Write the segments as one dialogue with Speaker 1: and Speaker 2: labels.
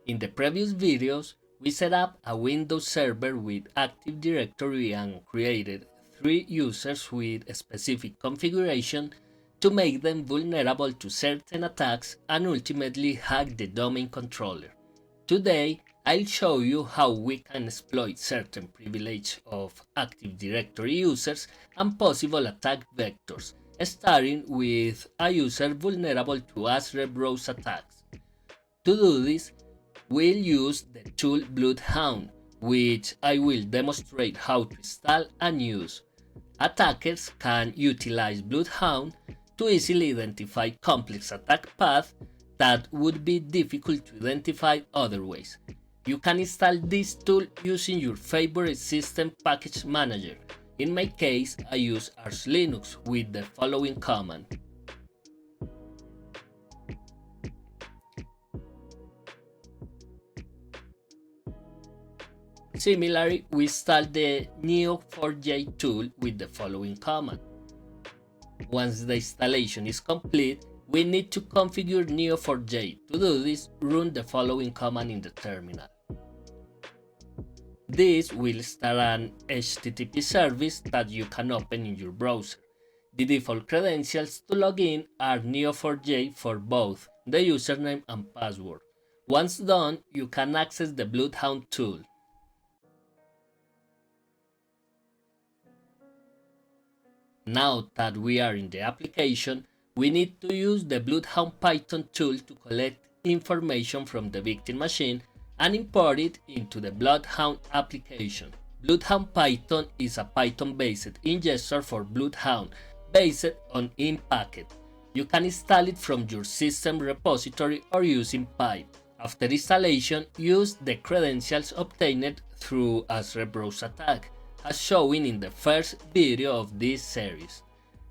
Speaker 1: In the previous videos, we set up a Windows server with Active Directory and created 3 users with a specific configuration to make them vulnerable to certain attacks and ultimately hack the domain controller. Today, I'll show you how we can exploit certain privilege of Active Directory users and possible attack vectors, starting with a user vulnerable to Azure browse attacks. To do this, we'll use the tool BloodHound, which I will demonstrate how to install and use. Attackers can utilize BloodHound to easily identify complex attack paths that would be difficult to identify otherwise. You can install this tool using your favorite system package manager. In my case, I use Arch Linux with the following command. Similarly, we install the Neo4j tool with the following command. Once the installation is complete, we need to configure Neo4j. To do this, run the following command in the terminal. This will start an HTTP service that you can open in your browser. The default credentials to log in are Neo4j for both the username and password. Once done, you can access the BloodHound tool. Now that we are in the application, we need to use the BloodHound Python tool to collect information from the victim machine and import it into the BloodHound application. BloodHound Python is a Python-based ingestor for BloodHound based on in-packet. You can install it from your system repository or using pipe. After installation, use the credentials obtained through Azure browse attack, as shown in the first video of this series.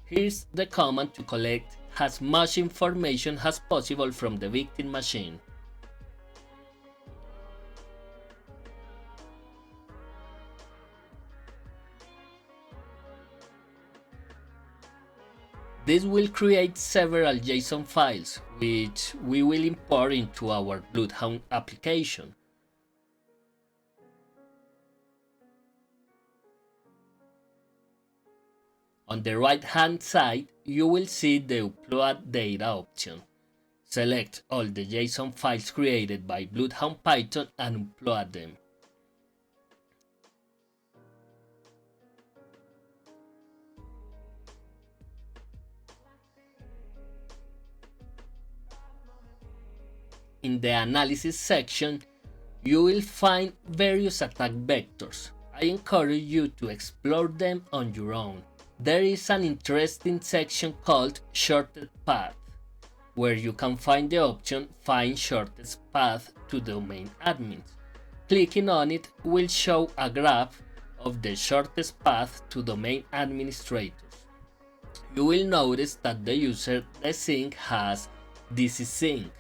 Speaker 1: Here's the command to collect as much information as possible from the victim machine. This will create several JSON files, which we will import into our BloodHound application. On the right-hand side, you will see the Upload Data option. Select all the JSON files created by BloodHound Python and upload them. In the Analysis section, you will find various attack vectors. I encourage you to explore them on your own. There is an interesting section called Shortest Path, where you can find the option Find Shortest Path to Domain Admins. Clicking on it will show a graph of the shortest path to domain administrators. You will notice that the user desync has this is sync.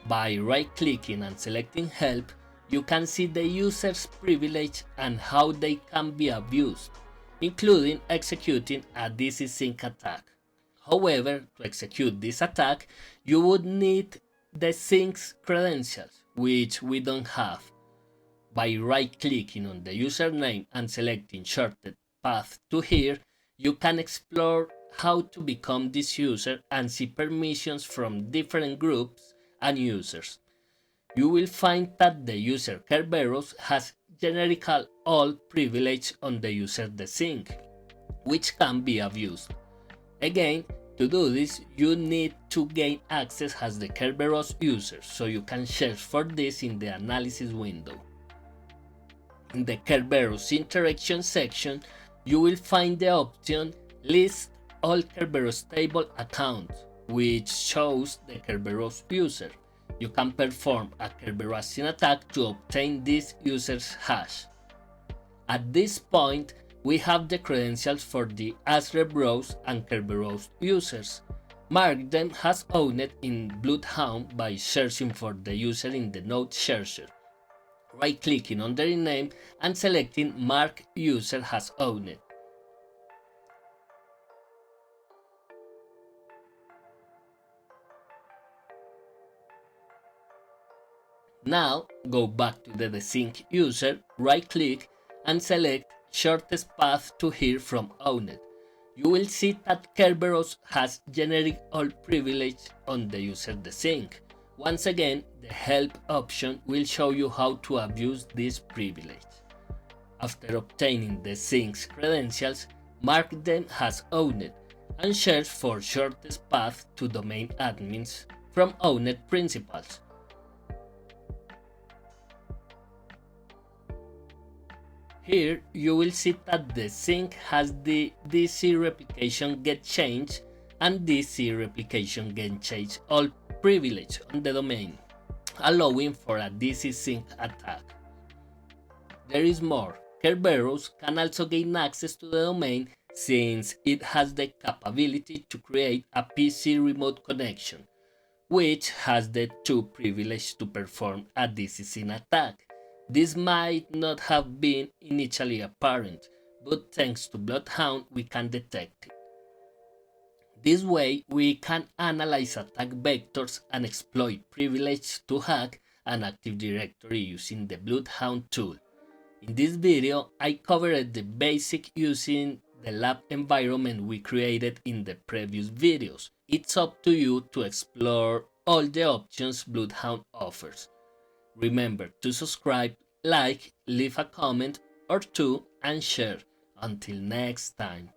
Speaker 1: By right-clicking and selecting Help, you can see the user's privilege and how they can be abused, including executing a DCSync attack. However, to execute this attack, you would need the sync's credentials, which we don't have. By right-clicking on the username and selecting Shortest Path to here, you can explore how to become this user and see permissions from different groups and users. You will find that the user Kerberos has generic all privilege on the user desync, which can be abused. Again, to do this, you need to gain access as the Kerberos user, so you can search for this in the analysis window. In the Kerberos interaction section, you will find the option List all Kerberos table accounts, which shows the Kerberos user. You can perform a Kerberosian attack to obtain this user's hash. At this point, we have the credentials for the Azure browse and Kerberos users. Mark them as owned in BloodHound by searching for the user in the node searcher. Right-clicking on their name and selecting Mark User as Owned. Now go back to the desync user, right click and select shortest path to hear from Owned. You will see that Kerberos has generic all privilege on the user desync. Once again, the help option will show you how to abuse this privilege. After obtaining the sync's credentials, mark them as owned and search for shortest path to domain admins from owned principals. Here you will see that the sync has the DC replication get changed and DC replication get changed all privilege on the domain, allowing for a DC sync attack. There is more. Kerberos can also gain access to the domain since it has the capability to create a PC remote connection, which has the two privilege to perform a DC sync attack. This might not have been initially apparent, but thanks to BloodHound we can detect it. This way we can analyze attack vectors and exploit privilege to hack an Active Directory using the BloodHound tool. In this video, I covered the basic using the lab environment we created in the previous videos. It's up to you to explore all the options BloodHound offers. Remember to subscribe, like, leave a comment or two and share. Until next time.